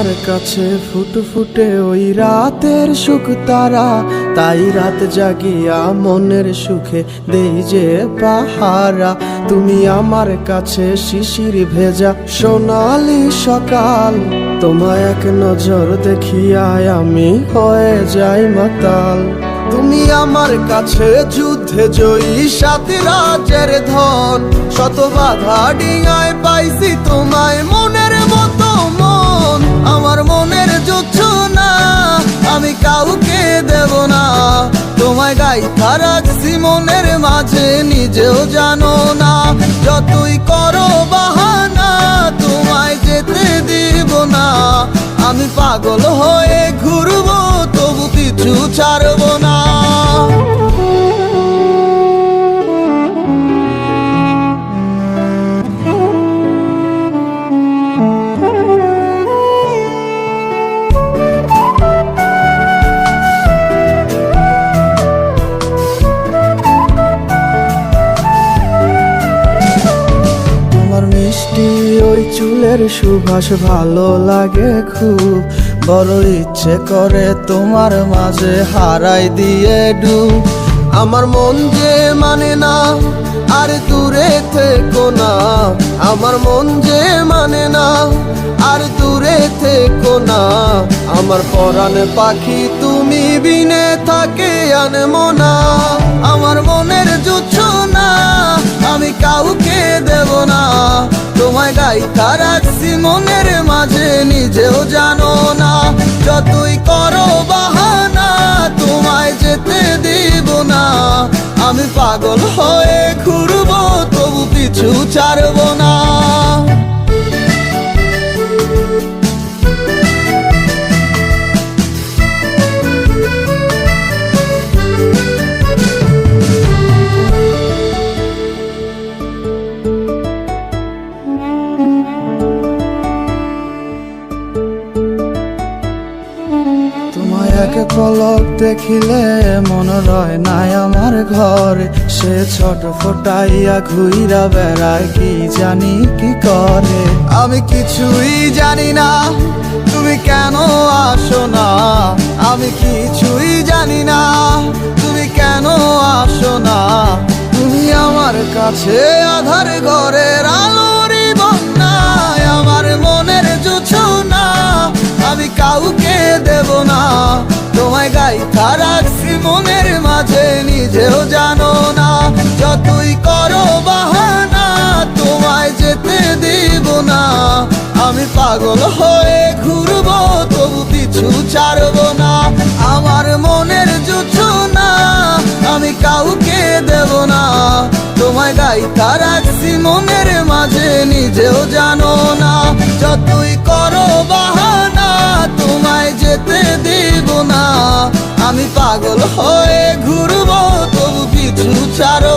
আমার কাছে ফুটফুটে ওই রাতের সুখ তারা, তাই রাত জাগিয়া মনের সুখে দেই যে পাহারা। তুমি আমার কাছে শিশির ভেজা সোনালি সকাল, তোমায় এক নজর দেখিয়ায় আমি হয়ে যাই মাতাল। তুমি আমার কাছে যুদ্ধে জয়ী সাত রাজের ধন, শত বাধা ডিঙায় পাইছি তোমায় মনের মতো মন। আমার মনের জোছনা আমি কাউকে দেব না, তোমায় গাইথা রাখছি মনের মাঝে নিজেও জানো না। যতই করো বাহানা তোমায় যেতে দিব না, আমি পাগল হয়ে ঘুরবো তবু কিছু ছাড়বো না। মিষ্টি ওই চুলের সুবাস ভালো লাগে খুব, বড় ইচ্ছে করে তোমার মাঝে হারাই দিয়ে ডুব। আমার মন যে মানে না আর দূরে থেকো না, আমার মন যে মানে না আর দূরে থেকো না। আমার পরাণ পাখি তুমি বিনে থাকে আনমো না, আমার মনের জোছনা আমি কাউকে দেব না। তোমায় গাইথা রাখছি মনের মাঝে নিজেও জানো না, যতই করো বাহানা তোমায় যেতে দিব না। আমি পাগল হয়ে ঘুরবো তবু পিছু ছাড়বো না। এক পলক দেখিলে মন রয় নাই আমার ঘরে, সে ছোট ফোটাইয়া ঘুইরা বেড়ায় কি জানি কি করে। আমি কিছুই জানি না তুমি কেন আসো না, আমি কিছুই জানি না তুমি কেন আসো না। তুমি আমার কাছে আধার ঘরের আলোরই বন্যায়, আমার মনের জোছনা আমি কাউকে দেব না। তোমায় গাইথা রাখছি মনের মাঝে নিজেও জানো না, যতই করো বাহানা তোমায় যেতে দিব না। আমি পাগল হয়ে ঘুরবো তবু পিছু ছাড়বো না। আমার মনের জোছনা আমি কাউকে দেব না, তোমায় গাইথা রাখছি মনের মাঝে নিজেও জানো না। যতই করো বাহানা তোমায় যেতে দিব না, আমি পাগল হয়ে ঘুরবো তবু পিছু ছাড়ো